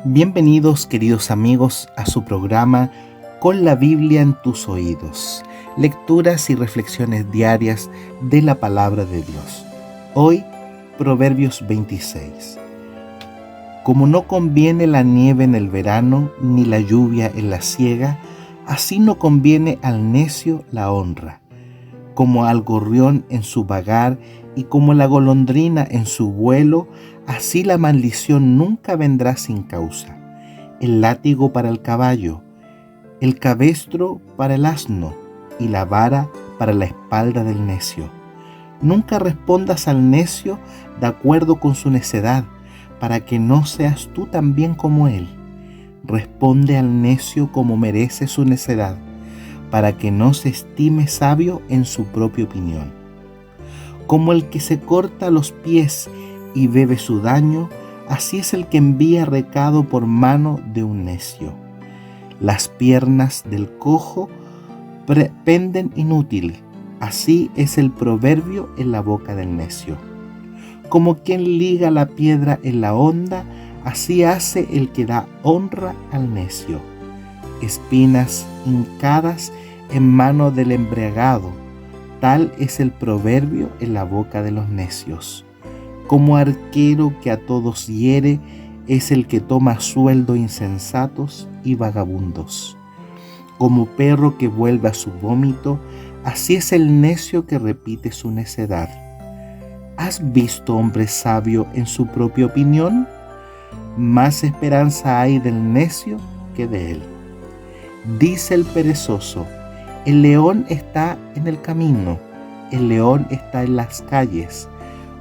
Bienvenidos, queridos amigos, a su programa Con la Biblia en tus oídos, lecturas y reflexiones diarias de la palabra de Dios. Hoy, Proverbios 26. Como no conviene la nieve en el verano, ni la lluvia en la siega, así no conviene al necio la honra. Como al gorrión en su vagar y como la golondrina en su vuelo, así la maldición nunca vendrá sin causa. El látigo para el caballo, el cabestro para el asno y la vara para la espalda del necio. Nunca respondas al necio de acuerdo con su necedad, para que no seas tú también como él. Responde al necio como merece su necedad, para que no se estime sabio en su propia opinión. Como el que se corta los pies y bebe su daño, así es el que envía recado por mano de un necio. Las piernas del cojo penden inútil, así es el proverbio en la boca del necio. Como quien liga la piedra en la honda, así hace el que da honra al necio. Espinas hincadas en mano del embriagado, tal es el proverbio en la boca de los necios. Como arquero que a todos hiere, es el que toma sueldo insensatos y vagabundos. Como perro que vuelve a su vómito, así es el necio que repite su necedad. ¿Has visto hombre sabio en su propia opinión? Más esperanza hay del necio que de él. Dice el perezoso: el león está en el camino, el león está en las calles.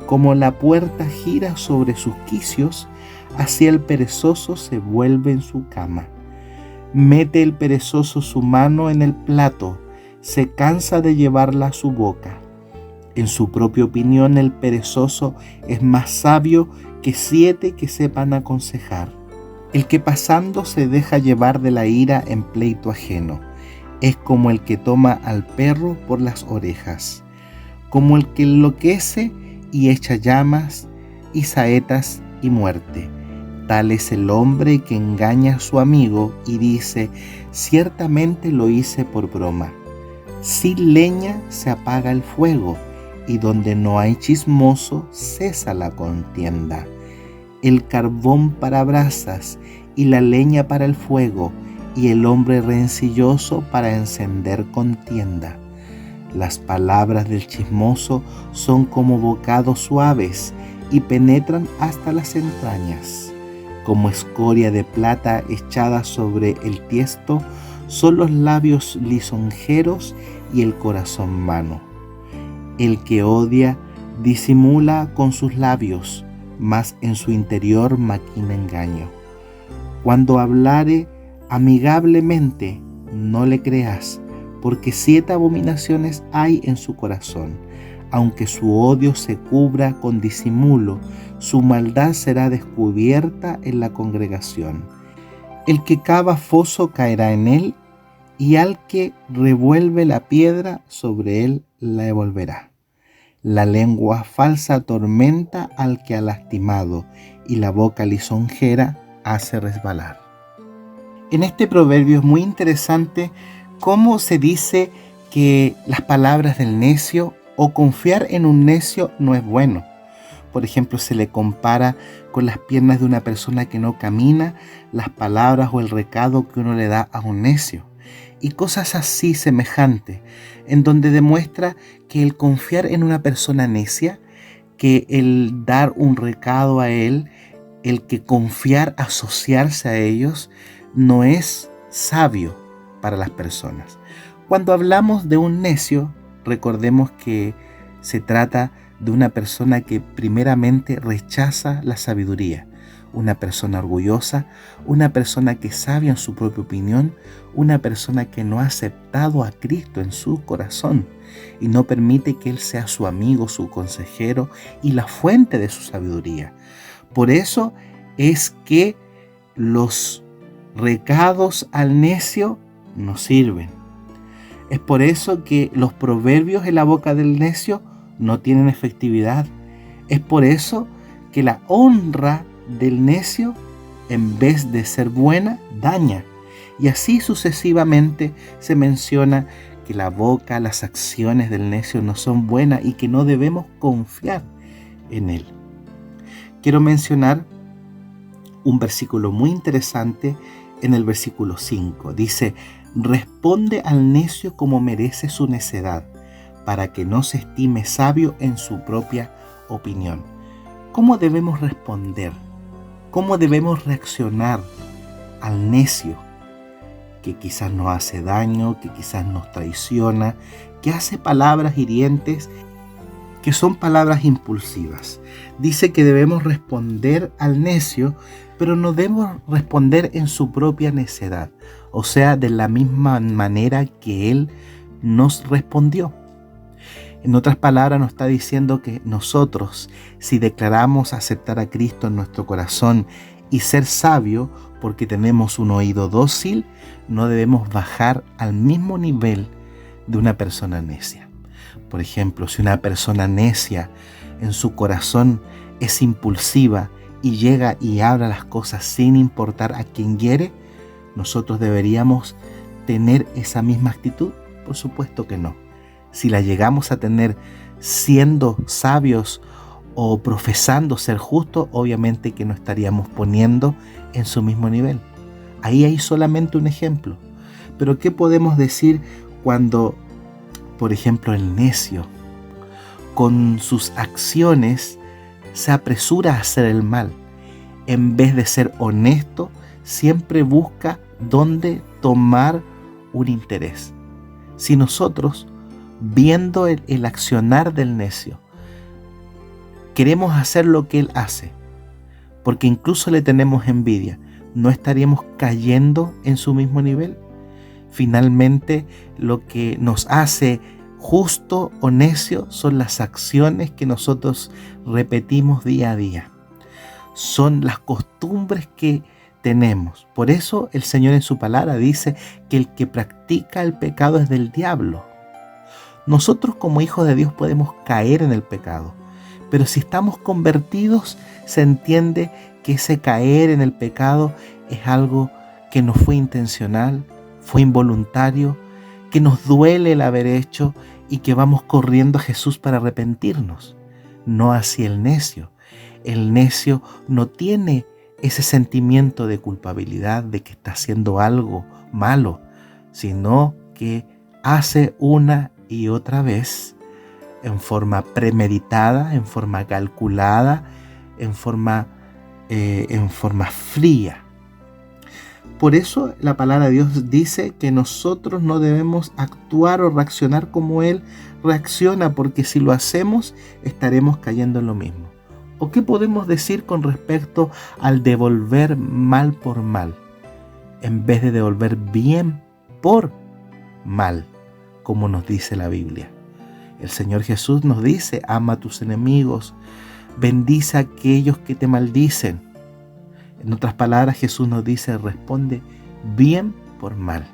Como la puerta gira sobre sus quicios, así el perezoso se vuelve en su cama. Mete el perezoso su mano en el plato, se cansa de llevarla a su boca. En su propia opinión el perezoso es más sabio que 7 que sepan aconsejar. El que pasando se deja llevar de la ira en pleito ajeno, es como el que toma al perro por las orejas, como el que enloquece y echa llamas y saetas y muerte. Tal es el hombre que engaña a su amigo y dice: ciertamente lo hice por broma. Sin leña se apaga el fuego, y donde no hay chismoso cesa la contienda. El carbón para brasas y la leña para el fuego, y el hombre rencilloso para encender contienda. Las palabras del chismoso son como bocados suaves y penetran hasta las entrañas. Como escoria de plata echada sobre el tiesto, son los labios lisonjeros y el corazón vano. El que odia disimula con sus labios, mas en su interior maquina engaño. Cuando hablare amigablemente, no le creas, porque 7 abominaciones hay en su corazón. Aunque su odio se cubra con disimulo, su maldad será descubierta en la congregación. El que cava foso caerá en él, y al que revuelve la piedra sobre él la devolverá. La lengua falsa atormenta al que ha lastimado, y la boca lisonjera hace resbalar. En este proverbio es muy interesante cómo se dice que las palabras del necio o confiar en un necio no es bueno. Por ejemplo, se le compara con las piernas de una persona que no camina, las palabras o el recado que uno le da a un necio. Y cosas así semejantes, en donde demuestra que el confiar en una persona necia, que el dar un recado a él, el que confiar, asociarse a ellos, no es sabio para las personas. Cuando hablamos de un necio, recordemos que se trata de una persona que primeramente rechaza la sabiduría, una persona orgullosa, una persona que sabe en su propia opinión, una persona que no ha aceptado a Cristo en su corazón y no permite que Él sea su amigo, su consejero y la fuente de su sabiduría. Por eso es que los recados al necio no sirven. Es por eso que los proverbios en la boca del necio no tienen efectividad. Es por eso que la honra del necio en vez de ser buena, daña. Y así sucesivamente se menciona que la boca, las acciones del necio no son buenas y que no debemos confiar en él. Quiero mencionar un versículo muy interesante en el versículo 5. Dice: responde al necio como merece su necedad, para que no se estime sabio en su propia opinión. ¿Cómo debemos responder? ¿Cómo debemos reaccionar al necio que quizás nos hace daño, que quizás nos traiciona, que hace palabras hirientes, que son palabras impulsivas? Dice que debemos responder al necio, pero no debemos responder en su propia necedad, o sea, de la misma manera que él nos respondió. En otras palabras, nos está diciendo que nosotros, si declaramos aceptar a Cristo en nuestro corazón y ser sabio porque tenemos un oído dócil, no debemos bajar al mismo nivel de una persona necia. Por ejemplo, si una persona necia en su corazón es impulsiva y llega y habla las cosas sin importar a quién hiere, ¿nosotros deberíamos tener esa misma actitud? Por supuesto que no. Si la llegamos a tener siendo sabios o profesando ser justos, obviamente que no estaríamos poniendo en su mismo nivel. Ahí hay solamente un ejemplo. Pero ¿qué podemos decir cuando, por ejemplo, el necio con sus acciones se apresura a hacer el mal? En vez de ser honesto, siempre busca dónde tomar un interés. Si nosotros, viendo el accionar del necio, queremos hacer lo que él hace, porque incluso le tenemos envidia, ¿no estaríamos cayendo en su mismo nivel? Finalmente, lo que nos hace justo o necio son las acciones que nosotros repetimos día a día. Son las costumbres que tenemos. Por eso el Señor en su palabra dice que el que practica el pecado es del diablo. Nosotros como hijos de Dios podemos caer en el pecado, pero si estamos convertidos, se entiende que ese caer en el pecado es algo que no fue intencional, fue involuntario, que nos duele el haber hecho y que vamos corriendo a Jesús para arrepentirnos. No así el necio. El necio no tiene ese sentimiento de culpabilidad de que está haciendo algo malo, sino que hace una y otra vez en forma premeditada, en forma calculada, en forma fría. Por eso la palabra de Dios dice que nosotros no debemos actuar o reaccionar como Él reacciona, porque si lo hacemos estaremos cayendo en lo mismo. ¿O qué podemos decir con respecto al devolver mal por mal, en vez de devolver bien por mal, como nos dice la Biblia? El Señor Jesús nos dice: ama a tus enemigos, bendice a aquellos que te maldicen. En otras palabras, Jesús nos dice: responde bien por mal.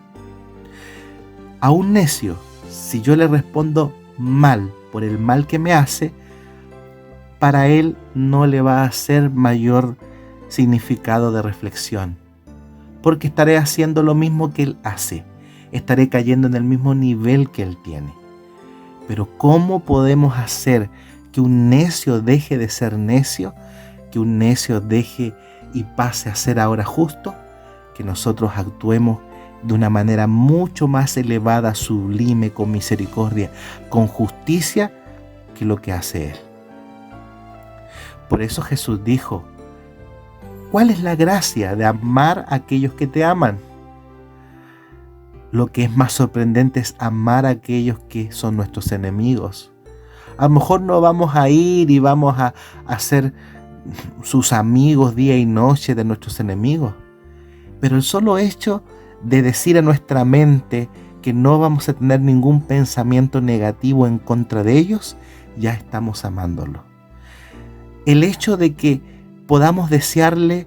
A un necio, si yo le respondo mal por el mal que me hace, para él no le va a hacer mayor significado de reflexión, porque estaré haciendo lo mismo que él hace, estaré cayendo en el mismo nivel que él tiene. Pero ¿cómo podemos hacer que un necio deje de ser necio, que un necio deje y pase a ser ahora justo? Que nosotros actuemos de una manera mucho más elevada, sublime, con misericordia, con justicia, que lo que hace él. Por eso Jesús dijo: ¿cuál es la gracia de amar a aquellos que te aman? Lo que es más sorprendente es amar a aquellos que son nuestros enemigos. A lo mejor no vamos a ir y vamos a ser sus amigos día y noche de nuestros enemigos, pero el solo hecho de decir a nuestra mente que no vamos a tener ningún pensamiento negativo en contra de ellos, ya estamos amándolo. El hecho de que podamos desearle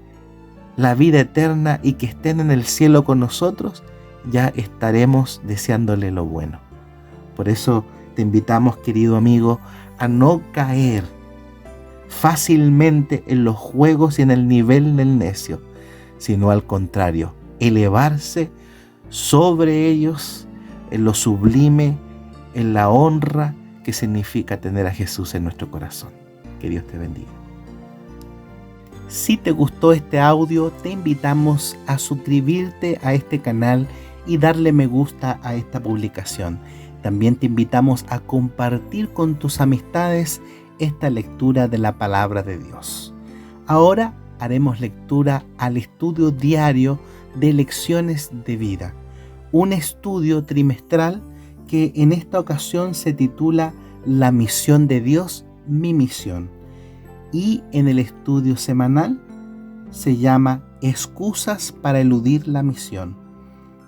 la vida eterna y que estén en el cielo con nosotros, ya estaremos deseándole lo bueno. Por eso te invitamos, querido amigo, a no caer fácilmente en los juegos y en el nivel del necio, sino al contrario, elevarse sobre ellos en lo sublime, en la honra que significa tener a Jesús en nuestro corazón. Que Dios te bendiga. Si te gustó este audio, te invitamos a suscribirte a este canal y darle me gusta a esta publicación. También te invitamos a compartir con tus amistades esta lectura de la palabra de Dios. Ahora haremos lectura al estudio diario de lecciones de vida, un estudio trimestral que en esta ocasión se titula La misión de Dios, mi misión. Y en el estudio semanal se llama Excusas para eludir la misión.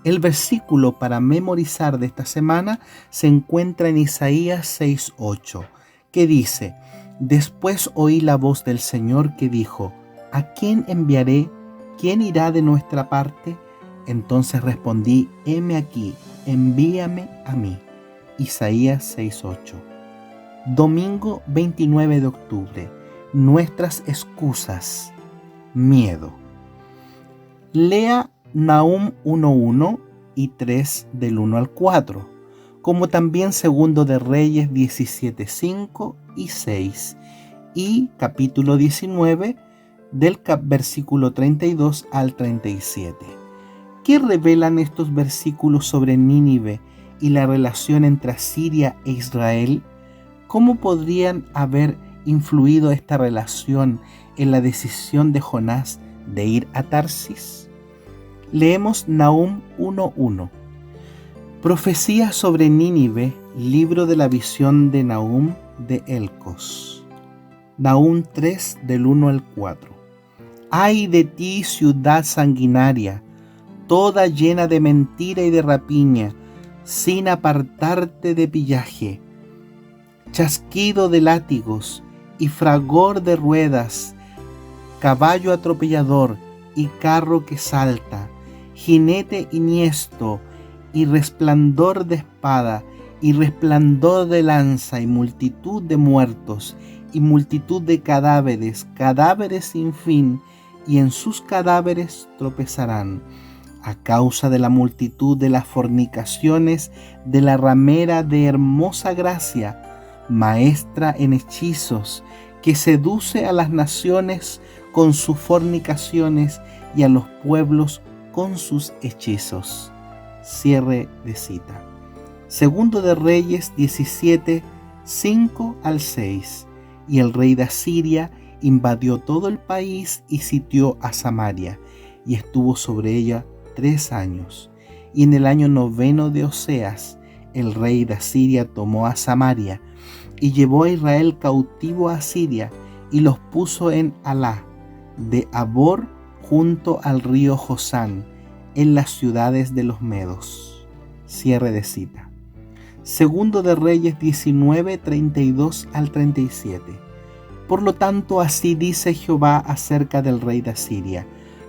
El versículo para memorizar de esta semana se encuentra en Isaías 6:8, que dice: Después oí la voz del Señor que dijo: ¿A quién enviaré? ¿Quién irá de nuestra parte? Entonces respondí: heme aquí, envíame a mí. Isaías 6:8. Domingo 29 de octubre. Nuestras excusas. Miedo. Lea Nahum 1:1 y 3 del 1 al 4, como también Segundo de Reyes 17:5 y 6, y capítulo 19 del versículo 32 al 37. ¿Qué revelan estos versículos sobre Nínive y la relación entre Asiria e Israel? ¿Cómo podrían haber influido esta relación en la decisión de Jonás de ir a Tarsis? Leemos Nahum 1:1. Profecía sobre Nínive, libro de la visión de Nahum de Elcos. Nahum 3 del 1 al 4. Ay de ti, ciudad sanguinaria, toda llena de mentira y de rapiña, sin apartarte de pillaje, chasquido de látigos y fragor de ruedas, caballo atropellador y carro que salta, jinete enhiesto y resplandor de espada y resplandor de lanza y multitud de muertos y multitud de cadáveres, cadáveres sin fin, y en sus cadáveres tropezarán, a causa de la multitud de las fornicaciones de la ramera de hermosa gracia, maestra en hechizos, que seduce a las naciones con sus fornicaciones y a los pueblos con sus hechizos. Cierre de cita. Segundo de Reyes 17, 5 al 6. Y el rey de Asiria invadió todo el país y sitió a Samaria, y estuvo sobre ella 3 años. Y en el año 9 de Oseas, el rey de Asiria tomó a Samaria, y llevó a Israel cautivo a Asiria, y los puso en Halá, de Habor, junto al río Josán, en las ciudades de los medos. Cierre de cita. Segundo de Reyes 19, 32 al 37. Por lo tanto, así dice Jehová acerca del rey de Asiria: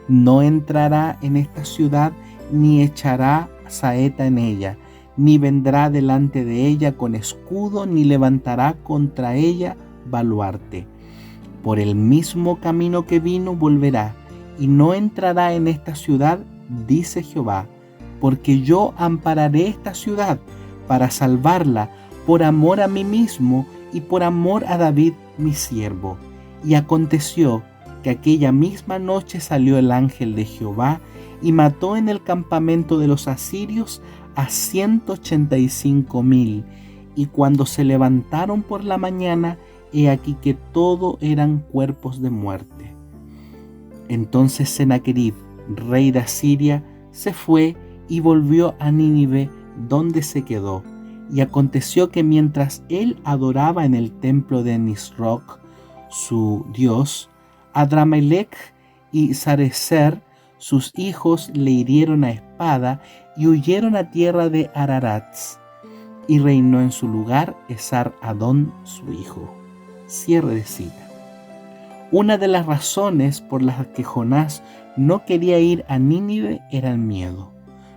no entrará en esta ciudad, ni echará saeta en ella, ni vendrá delante de ella con escudo, ni levantará contra ella baluarte. Por el mismo camino que vino volverá, y no entrará en esta ciudad, dice Jehová, porque yo ampararé esta ciudad para salvarla por amor a mí mismo y por amor a David mi siervo. Y aconteció que aquella misma noche salió el ángel de Jehová y mató en el campamento de los asirios a 185,000, y cuando se levantaron por la mañana, he aquí que todo eran cuerpos de muerte. Entonces Sennacherib, rey de Asiria, se fue y volvió a Nínive, donde se quedó. Y aconteció que mientras él adoraba en el templo de Nisroch, su dios, Adramelech y Sarecer, sus hijos, le hirieron a espada y huyeron a tierra de Ararat, y reinó en su lugar Esar-Adón, su hijo. Cierre de cita. Una de las razones por las que Jonás no quería ir a Nínive era el miedo.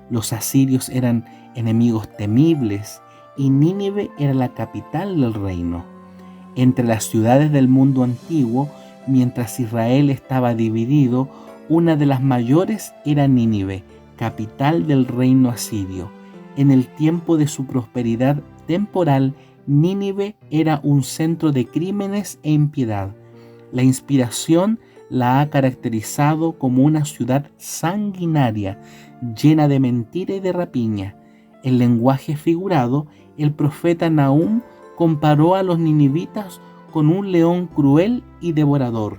Los asirios eran enemigos temibles y Nínive era la capital del reino. Entre las ciudades del mundo antiguo, mientras Israel estaba dividido, Una de las mayores era Nínive, capital del reino asirio. En el tiempo de su prosperidad temporal, Nínive era un centro de crímenes e impiedad. La inspiración la ha caracterizado como una ciudad sanguinaria, llena de mentira y de rapiña. En lenguaje figurado, el profeta Nahum comparó a los ninivitas con un león cruel y devorador,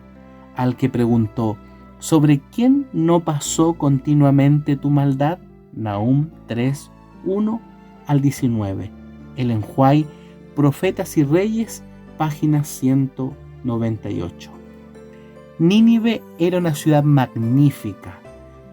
al que preguntó: ¿sobre quién no pasó continuamente tu maldad? Nahum 3, 1 al 19. Ellen White, Profetas y Reyes, página 198. Nínive era una ciudad magnífica.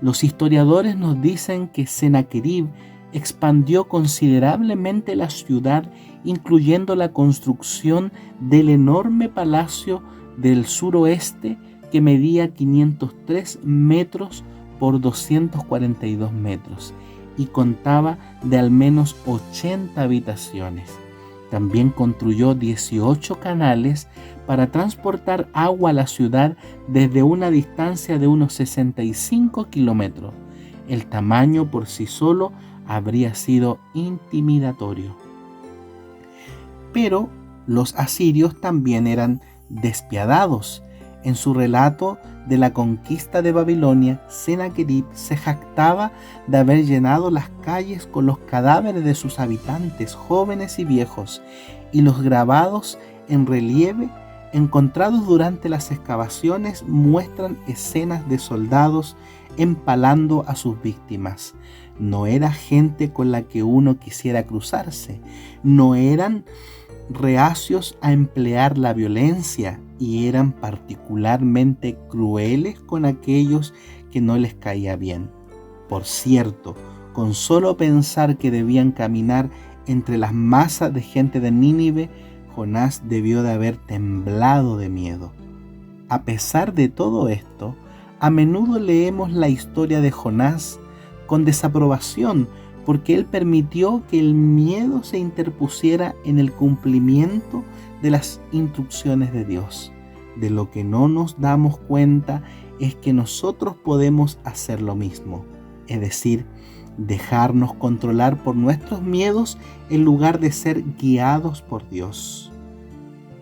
Los historiadores nos dicen que Sennacherib expandió considerablemente la ciudad, incluyendo la construcción del enorme palacio del suroeste que medía 503 metros por 242 metros y contaba de al menos 80 habitaciones. También construyó 18 canales para transportar agua a la ciudad desde una distancia de unos 65 kilómetros. El tamaño por sí solo habría sido intimidatorio. Pero los asirios también eran despiadados. En su relato de la conquista de Babilonia, Sennacherib se jactaba de haber llenado las calles con los cadáveres de sus habitantes, jóvenes y viejos, y los grabados en relieve encontrados durante las excavaciones muestran escenas de soldados empalando a sus víctimas. No era gente con la que uno quisiera cruzarse, no eran reacios a emplear la violencia y eran particularmente crueles con aquellos que no les caía bien. Por cierto, con solo pensar que debían caminar entre las masas de gente de Nínive, Jonás debió de haber temblado de miedo. A pesar de todo esto, a menudo leemos la historia de Jonás con desaprobación, porque él permitió que el miedo se interpusiera en el cumplimiento de las instrucciones de Dios. De lo que no nos damos cuenta es que nosotros podemos hacer lo mismo, es decir, dejarnos controlar por nuestros miedos en lugar de ser guiados por Dios.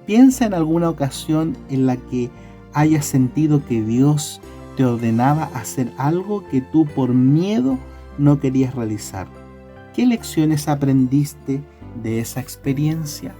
Piensa en alguna ocasión en la que hayas sentido que Dios te ordenaba hacer algo que tú por miedo no querías realizar. ¿Qué lecciones aprendiste de esa experiencia?